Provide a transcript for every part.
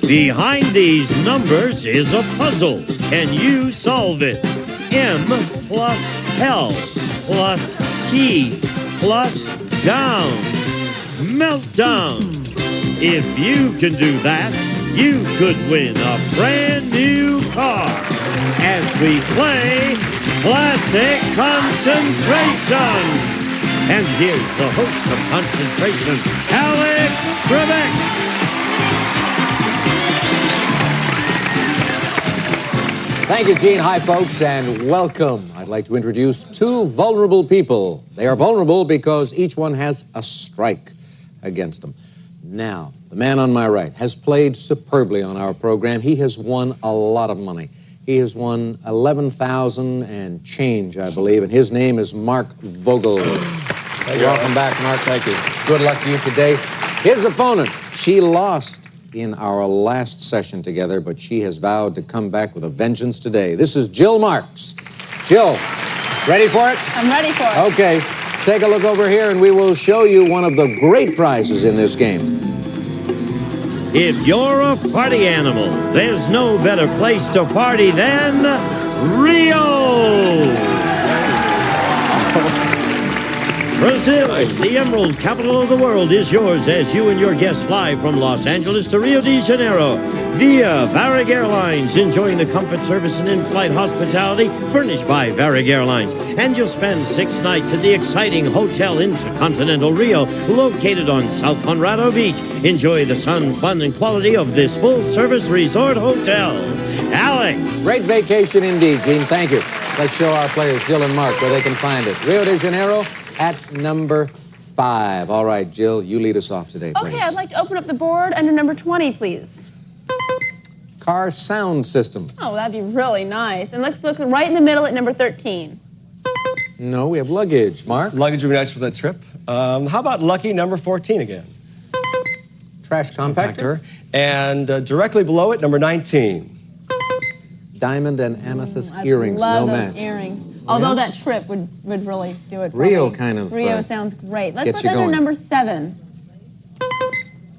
Behind these numbers is a puzzle. Can you solve it? M plus L plus T plus down. Meltdown. If you can do that, you could win a brand new car as we play Classic Concentration. And here's the host of Concentration, Alex Trebek. Thank you, Gene. Hi, folks, and welcome. I'd like to introduce two vulnerable people. They are vulnerable because each one has a strike against them. Now, the man on my right has played superbly on our program. He has won a lot of money. He has won 11,000 and change, I believe, and his name is Mark Vogel. Welcome back, Mark. Thank you. Good luck to you today. His opponent, she lost in our last session together, but she has vowed to come back with a vengeance today. This is Jill Marks. Jill, ready for it? I'm ready for it. Okay, take a look over here and we will show you one of the great prizes in this game. If you're a party animal, there's no better place to party than Rio! Brazil, the emerald capital of the world, is yours as you and your guests fly from Los Angeles to Rio de Janeiro via Varig Airlines, enjoying the comfort, service, and in-flight hospitality furnished by Varig Airlines. And you'll spend 6 nights at the exciting Hotel Intercontinental Rio, located on South Conrado Beach. Enjoy the sun, fun, and quality of this full-service resort hotel. Alex. Great vacation indeed, Gene. Thank you. Let's show our players, Jill and Mark, where they can find it. Rio de Janeiro at number 5. All right, Jill, you lead us off today, please. Okay, I'd like to open up the board under number 20, please. Car sound system. Oh, that'd be really nice. And let's look right in the middle at number 13. No, we have luggage. Mark? Luggage would be nice for that trip. How about lucky number 14 again? Trash compactor. And directly below it, number 19. Diamond and amethyst earrings. Love no those match. earrings. Although that trip would really do it for Rio me. kind of, Rio sounds great. Let's gets look you under going. number 7.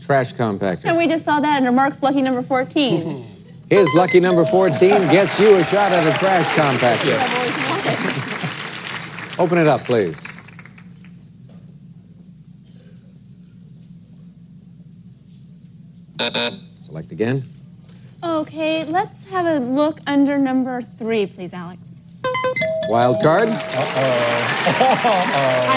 Trash compactor. And we just saw that under Mark's lucky number 14. His lucky number 14 gets you a shot at a trash compactor. I've always wanted. Open it up, please. Select again. Okay, let's have a look under number 3, please, Alex. Wild card. I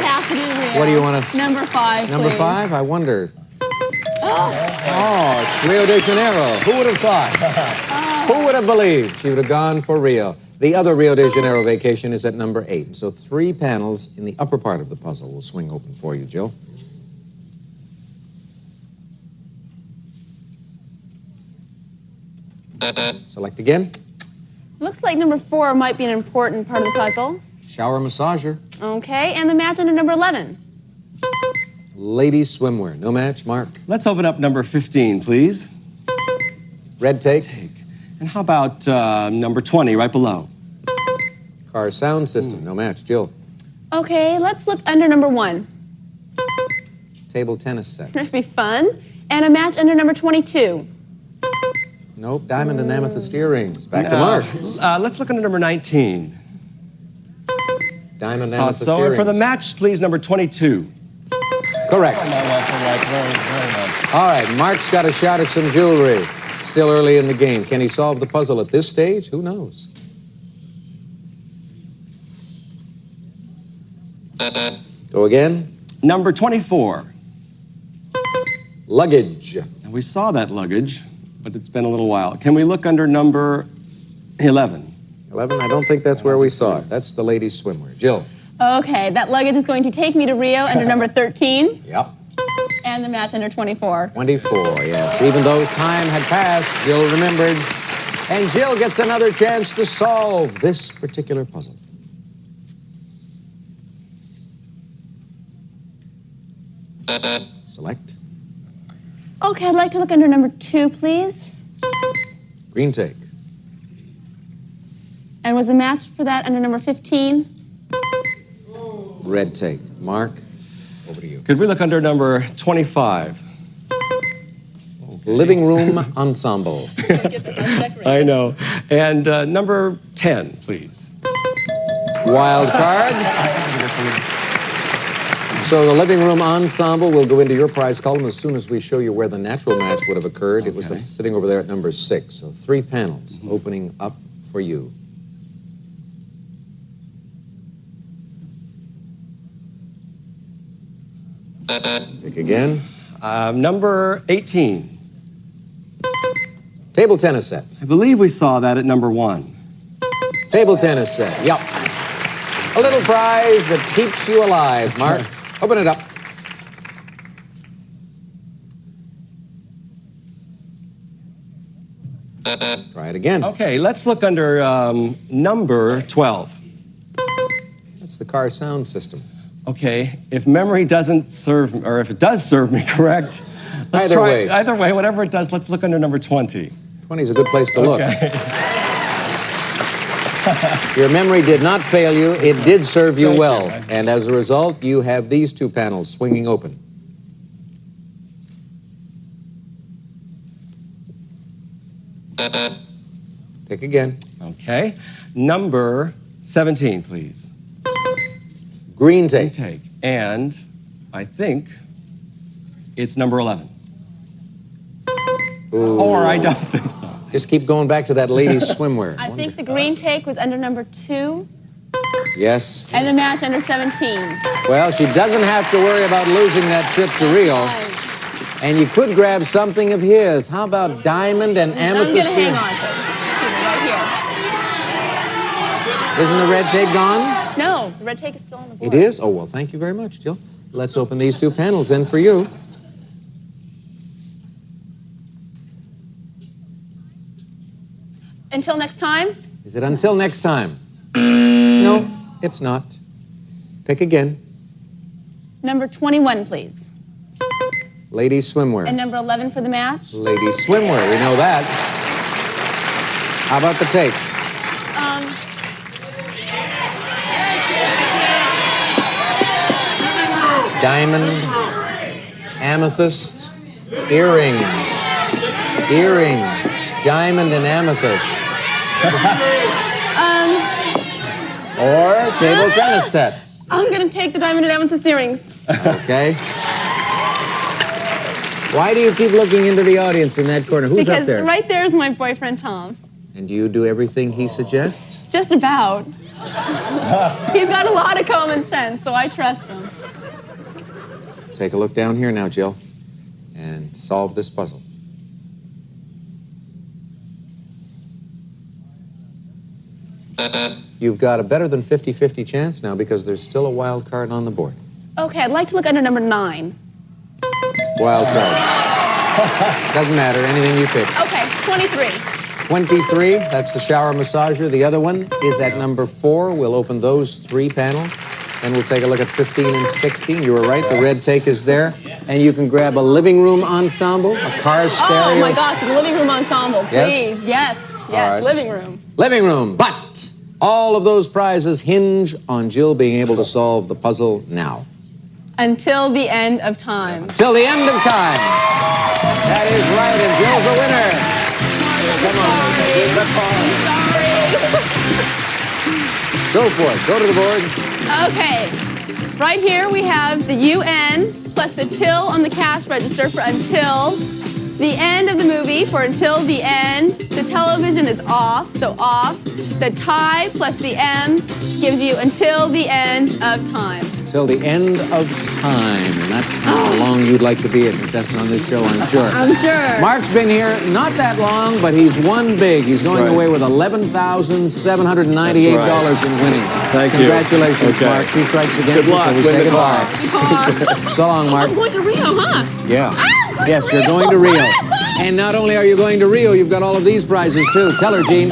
have to do Rio. What do you want to... Number 5, Number please. 5? I wonder. Oh, it's Rio de Janeiro. Who would have thought? Who would have believed she would have gone for Rio? The other Rio de Janeiro vacation is at number 8. So 3 panels in the upper part of the puzzle will swing open for you, Jill. Select again. looks like number 4 might be an important part of the puzzle. Shower massager. Okay, and the match under number 11. Ladies swimwear. No match, Mark. Let's open up number 15, please. Red tape. And how about number 20, right below? Car sound system. No match, Jill. Okay, let's look under number 1. Table tennis set. That'd be fun. And a match under number 22. Nope. Diamond and amethyst earrings. Back to Mark. Let's look under number 19. Diamond and amethyst So earrings. for the match, please, number 22. Correct. All right, Mark's got a shot at some jewelry. Still early in the game. Can he solve the puzzle at this stage? Who knows? Go again. Number 24. Luggage. Now, we saw that luggage, but it's been a little while. Can we look under number 11? 11, I don't think that's where we saw it. That's the ladies' swimwear. Jill. Okay, that luggage is going to take me to Rio under number 13. Yep. And the match under 24. 24, yes. Even though time had passed, Jill remembered. And Jill gets another chance to solve this particular puzzle. Select. Okay, I'd like to look under number 2, please. Green take. And was the match for that under number 15? Red take. Mark, over to you. Could we look under number 25? Living room ensemble. I know. And number 10, please. Wild card. So the living room ensemble will go into your prize column as soon as we show you where the natural match would have occurred. It was sitting over there at number 6. So 3 panels opening up for you. Pick again. Number 18. Table tennis set. I believe we saw that at number 1. Table tennis set. Yep. A little prize that keeps you alive, Mark. Open it up. Try it again. Okay, let's look under number 12. That's the car sound system. Okay, if memory doesn't serve, or if it does serve me correct, let's Either try, way. Either way, whatever it does, let's look under number 20. 20 is a good place to look. Okay. Your memory did not fail you. It did serve you Thank well. you. And as a result, you have these 2 panels swinging open. Pick again. Okay, number 17, please. Green tape. Take. And I think it's number 11. Ooh. Or I don't think so. Just keep going back to that ladies' swimwear. I think the green take was under number 2 Yes. and the match under 17. Well, she doesn't have to worry about losing that trip to Rio. And you could grab something of his. How about diamond and I'm amethyst? gonna hang on to it. Keep it right Isn't the red tape gone? here. No, the red take is still on the board. It is? Oh, well, thank you very much, Jill. Let's open these 2 panels then for you. Until next time. Is it until next time? No, it's not. Pick again. Number 21, please. Ladies' swimwear. And number 11 for the match. Ladies' swimwear, we know that. How about the tape? Diamond, amethyst, earrings, diamond and amethyst. Or table tennis set. I'm gonna take the diamond and amethyst earrings. Okay. Why do you keep looking into the audience in that corner? Who's up Because there? right there is my boyfriend, Tom. And you do everything he suggests? Just about. He's got a lot of common sense, so I trust him. Take a look down here now, Jill, and solve this puzzle. You've got a better than 50-50 chance now because there's still a wild card on the board. Okay, I'd like to look under number 9. Wild card. Doesn't matter, anything you pick. Okay, 23. 23, that's the shower massager. The other one is at number 4. We'll open those 3 panels. And we'll take a look at 15 and 16. You were right, the red take is there. And you can grab a living room ensemble, a car stereo. Oh my gosh, the living room ensemble, Yes? please. Yes, right. living room. Living room, but all of those prizes hinge on Jill being able to solve the puzzle now. Until the end of time. Till the end of time. That is right, and Jill's a winner. Come on, go for it. Go to the board. Okay, right here we have the UN plus the till on the cash register for until the end of the movie. For until the end, the television is off, so off. The tie plus the M gives you until the end of time. Till the end of time. And that's how long you'd like to be a contestant on this show, I'm sure. I'm sure. Mark's been here not that long, but he's won big. He's going away with $11,798 in winnings. Thank you. Congratulations, Okay. Mark. 2 strikes against Good you, luck. so we Win say the car. goodbye. So long, Mark. I'm going to Rio, huh? Yeah. I'm Yes, to you're Rio. going to Rio. And not only are you going to Rio, you've got all of these prizes, too. Tell her, Gene.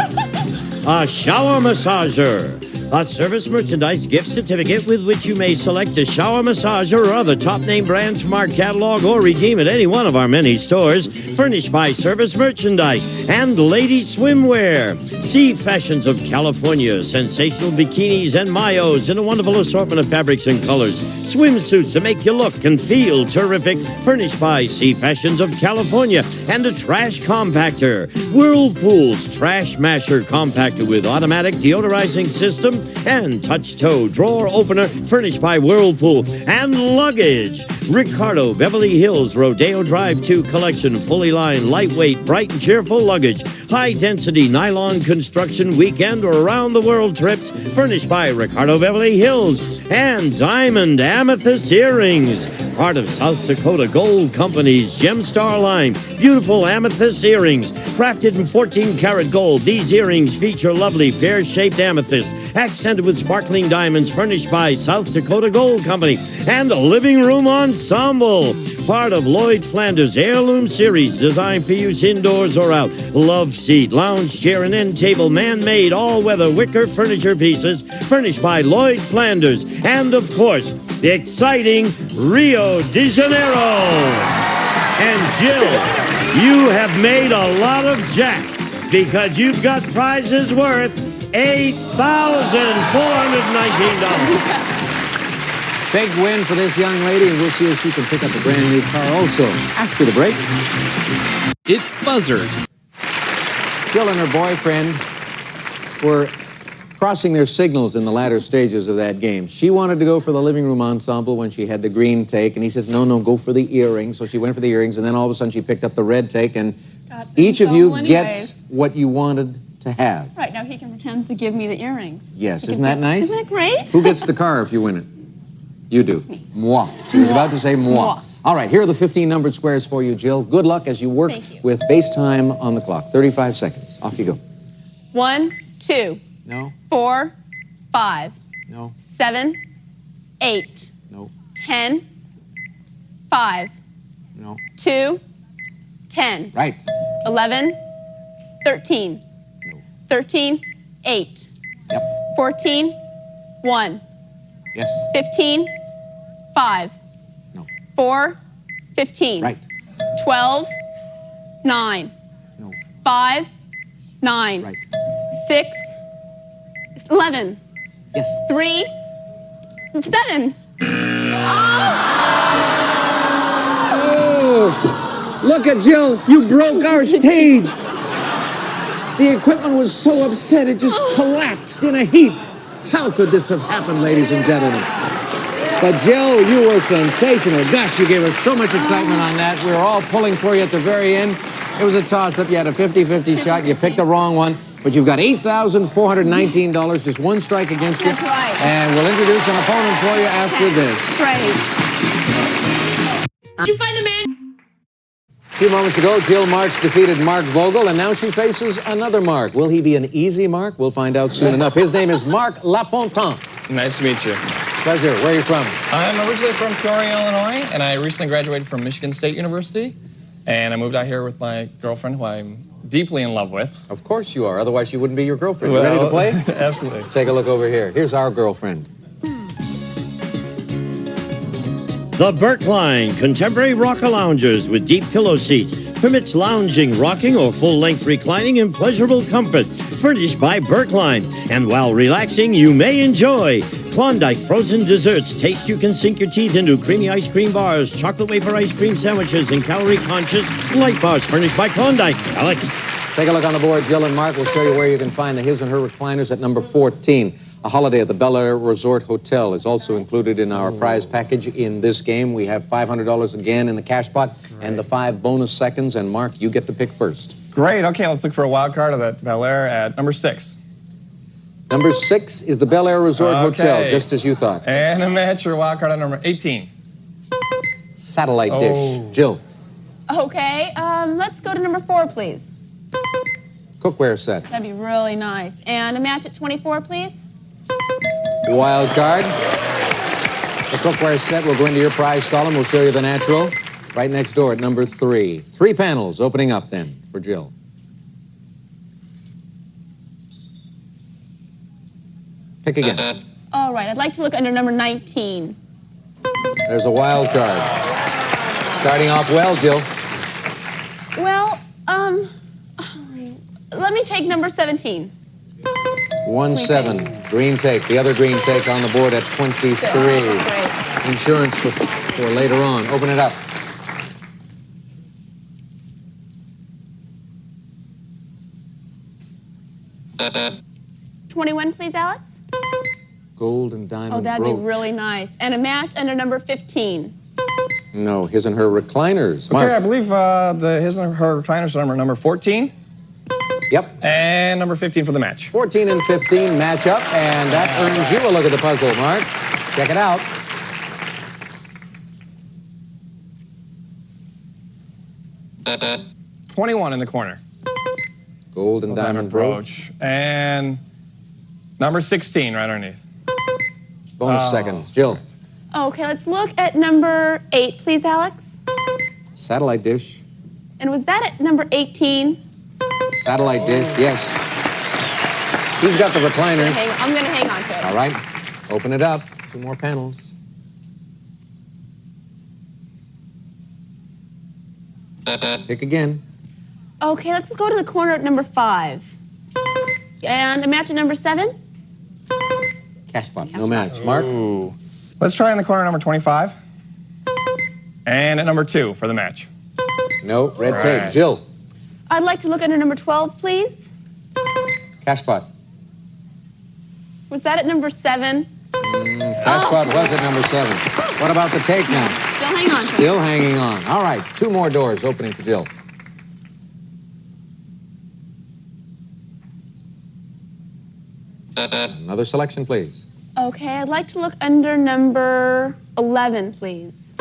A shower massager, a service merchandise gift certificate with which you may select a shower massager or other top-name brands from our catalog or redeem at any one of our many stores, furnished by Service Merchandise, and ladies swimwear. See Fashions of California, sensational bikinis and mayos in a wonderful assortment of fabrics and colors. Swimsuits that make you look and feel terrific, furnished by See Fashions of California, and a trash compactor. Whirlpool's Trash Masher Compactor with automatic deodorizing system and touch-toe drawer opener, furnished by Whirlpool. And luggage. Ricardo Beverly Hills Rodeo Drive 2 collection, fully lined, lightweight, bright and cheerful luggage. High-density nylon construction weekend or around-the-world trips, furnished by Ricardo Beverly Hills. And diamond amethyst earrings, part of South Dakota Gold Company's Gemstar line. Beautiful amethyst earrings, crafted in 14-karat gold. These earrings feature lovely pear-shaped amethyst, accented with sparkling diamonds, furnished by South Dakota Gold Company. And a living room ensemble, part of Lloyd Flanders' Heirloom Series, designed for use indoors or out. Love seat, lounge chair, and end table, man-made, all-weather wicker furniture pieces, furnished by Lloyd Flanders. And, of course, the exciting Rio de Janeiro. And, Jill, you have made a lot of jack because you've got prizes worth $8,419. Big win for this young lady, and we'll see if she can pick up a brand new car also after the break. It's buzzers. Jill and her boyfriend were crossing their signals in the latter stages of that game. She wanted to go for the living room ensemble when she had the green take, and he says, no, go for the earrings. So she went for the earrings, and then all of a sudden she picked up the red take, and each of you gets what you wanted to have. Right, now he can pretend to give me the earrings. Yes, isn't that nice? Isn't that great? Who gets the car if you win it? You do. Me. Moi. She was about to say moi. Moi. All right, here are the 15 numbered squares for you, Jill. Good luck as you work with base time on the clock. 35 seconds. Off you go. 1, 2, No, 4, 5, no, 7, 8, no, 10, 5, no. 2, 10, Right. 11, 13, No. 13, 8, Yep. 14, 1, Yes. 15, 5, No. 4, 15, Right. 12, 9, No. 5, 9, Right. 6, 11, Yes. 3, 7. Oh, look at Jill. You broke our stage. The equipment was so upset it just collapsed in a heap. How could this have happened, ladies and gentlemen? But Jill, you were sensational. Gosh, you gave us so much excitement on that. We were all pulling for you at the very end. It was a toss-up. You had a 50-50 shot. You picked the wrong one. But you've got $8,419, just one strike against you. That's right. And we'll introduce an opponent for you after this. Great. Did you find the man? A few moments ago, Jill Marks defeated Mark Vogel, and now she faces another Mark. Will he be an easy Mark? We'll find out soon enough. His name is Mark Lafontaine. Nice to meet you. Pleasure. Where are you from? I'm originally from Peoria, Illinois, and I recently graduated from Michigan State University. And I moved out here with my girlfriend, who I'm deeply in love with. Of course you are. Otherwise, she wouldn't be your girlfriend. You ready to play? Absolutely. Take a look over here. Here's our girlfriend. The Berkline Contemporary Rocker Loungers with deep pillow seats permits lounging, rocking, or full-length reclining in pleasurable comfort. Furnished by Berkline. And while relaxing, you may enjoy Klondike frozen desserts. Taste you can sink your teeth into. Creamy ice cream bars, chocolate wafer ice cream sandwiches, and calorie-conscious light bars furnished by Klondike. Alex. Take a look on the board. Jill and Mark will show you where you can find the his and her recliners at number 14. A holiday at the Bel Air Resort Hotel is also included in our prize package in this game. We have $500 again in the cash pot and the 5 bonus seconds. And Mark, you get to pick first. Great. Okay, let's look for a wild card of the Bel Air at number 6. Number 6 is the Bel Air Resort Hotel, just as you thought. And a match or wild card at number 18. Satellite dish. Jill. Okay, let's go to number 4, please. Cookware set. That'd be really nice. And a match at 24, please. Wild card. The cookware set will go into your prize column. We'll show you the natural. Right next door at number 3. 3 panels opening up then for Jill. Pick again. All right, I'd like to look under number 19. There's a wild card. Starting off well, Jill. Well, let me take number 17. 1-7. Green take. The other green take on the board at 23. Great. Insurance for later on. Open it up. $21, please, Alex. Gold and diamond Oh, that'd brooch. be really nice. And a match under number 15. No, his and her recliners. Mark. Okay, I believe his and her recliners are number 14 Yep. and number 15 for the match. 14 and 15 match up, and that earns you a look at the puzzle, Mark. Check it out. $21 in the corner. Gold and diamond brooch. And number 16 right underneath. Bonus seconds. Jill. Okay, let's look at number 8, please, Alex. Satellite dish. And was that at number 18? Satellite dish, yes. He's got the recliners. I'm going to hang on to it. All right. Open it up. 2 more panels. Pick again. Okay, let's go to the corner at number 5. And a match at number 7? Cash pot. No match. Mark? Ooh. Let's try in the corner number 25. And at number 2 for the match. No. Red tape. Right. Jill? I'd like to look under number 12, please. Cash pot. Was that at number 7? Cash pot was at number 7. What about the take now? Still hang on to it. Still hanging on. All right. 2 more doors opening for Jill. Another selection, please. Okay, I'd like to look under number 11, please.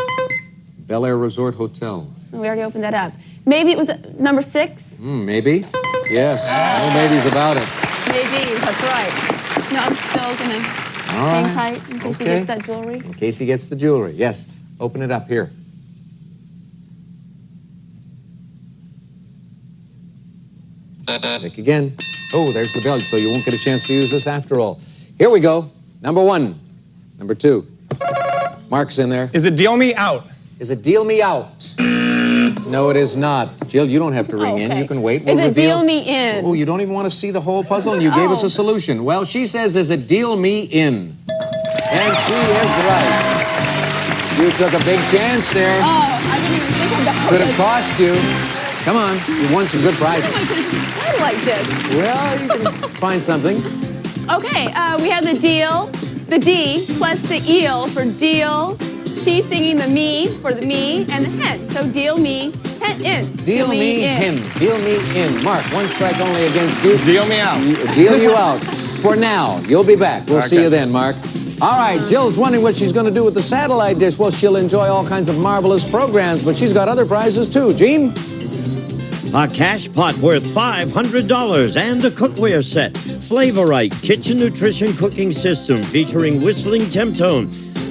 Bel Air Resort Hotel. Oh, we already opened that up. Maybe it was at number 6? Maybe. Yes. No maybes about it. Maybe, that's right. No, I'm still going to hang tight in case he gets that jewelry. In case he gets the jewelry. Yes. Open it up here. Pick again. Oh, there's the bell, so you won't get a chance to use this after all. Here we go. Number 1. Number 2. Mark's in there. Is it deal me out? Is it deal me out? No, it is not. Jill, you don't have to ring in. You can wait. Is it deal me in? Oh, you don't even want to see the whole puzzle, and you gave us a solution. Well, she says, is it deal me in? And she is right. You took a big chance there. Oh, I didn't even think about Could have cost you. Come on, you won some good prizes. Satellite dish. Well, you can find something. Okay, we have the deal, the D, plus the eel for deal. She's singing the me for the me and the hen. So deal me, hen in. Deal me hen. Deal me in. Mark, 1 strike only against you. Deal me out. Deal you out. For now. You'll be back. We'll see you then, Mark. All right, Jill's wondering what she's going to do with the satellite dish. Well, she'll enjoy all kinds of marvelous programs, but she's got other prizes too. Gene? A cash pot worth $500 and a cookware set. Flavorite Kitchen Nutrition Cooking System featuring whistling temp tone.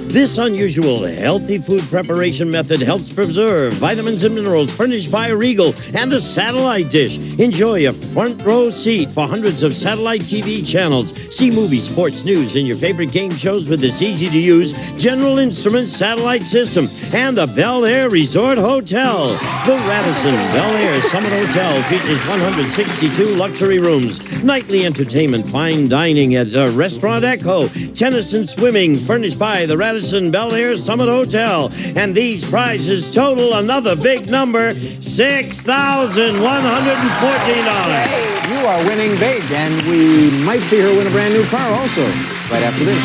This unusual, healthy food preparation method helps preserve vitamins and minerals, furnished by Regal, and a satellite dish. Enjoy a front row seat for hundreds of satellite TV channels. See movies, sports, news, and your favorite game shows with this easy-to-use General Instruments satellite system. And a Bel Air Resort Hotel. The Radisson Bel Air Summit Hotel features 162 luxury rooms, nightly entertainment, fine dining at Restaurant Echo, tennis and swimming, furnished by the Radisson Bel Air Summit Hotel. And these prizes total another big number, $6,114. You are winning big, and we might see her win a brand new car also, right after this.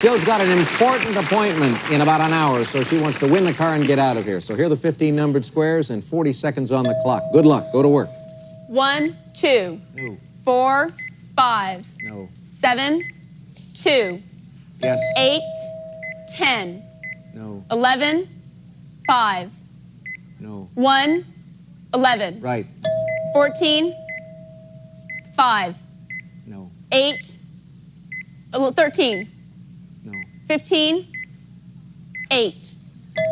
Jill's got an important appointment in about an hour, so she wants to win the car and get out of here. So here are the 15 numbered squares and 40 seconds on the clock. Good luck. Go to work. 1, 2, No. 4, 5, No. 7, 2, Yes. 8, 10, No. 11, 5, No. 1, 11, Right. 14, 5, No. 8, 13, No. 15, 8,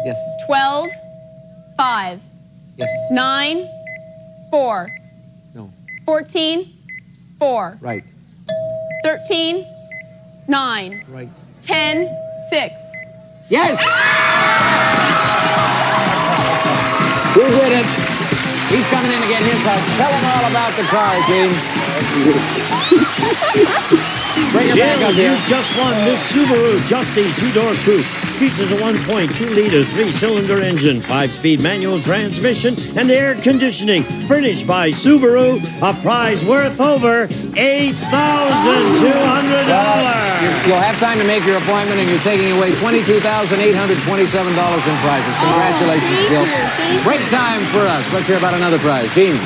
Yes. 12, 5, Yes. 9, 4, No. 14, 4, Right. 13, 9, Right. 10, 6. Yes! You did it. He's coming in to get his house. Tell him all about the car, Gene. Bring her back Jill, up here. you just won this Subaru Justy 2-door coupe. Features a 1.2-liter 3-cylinder engine, 5-speed manual transmission, and air conditioning. Furnished by Subaru, a prize worth over $8,200. You'll have time to make your appointment, and you're taking away $22,827 in prizes. Congratulations, Jill. Break time for us. Let's hear about another prize. Gene.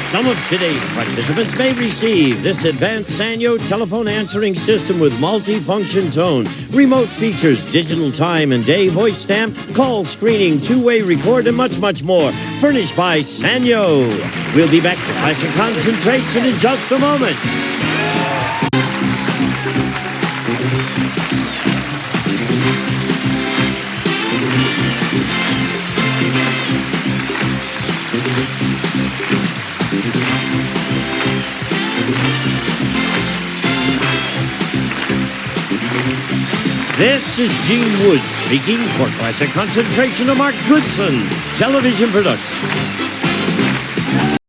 Some of today's participants may receive this advanced Sanyo telephone answering system with multi-function tone, remote features, digital time and day voice stamp, call screening, two-way record, and much, much more. Furnished by Sanyo. We'll be back to Classic Concentration in just a moment. This is Gene Woods speaking for Classic Concentration of Mark Goodson Television Production.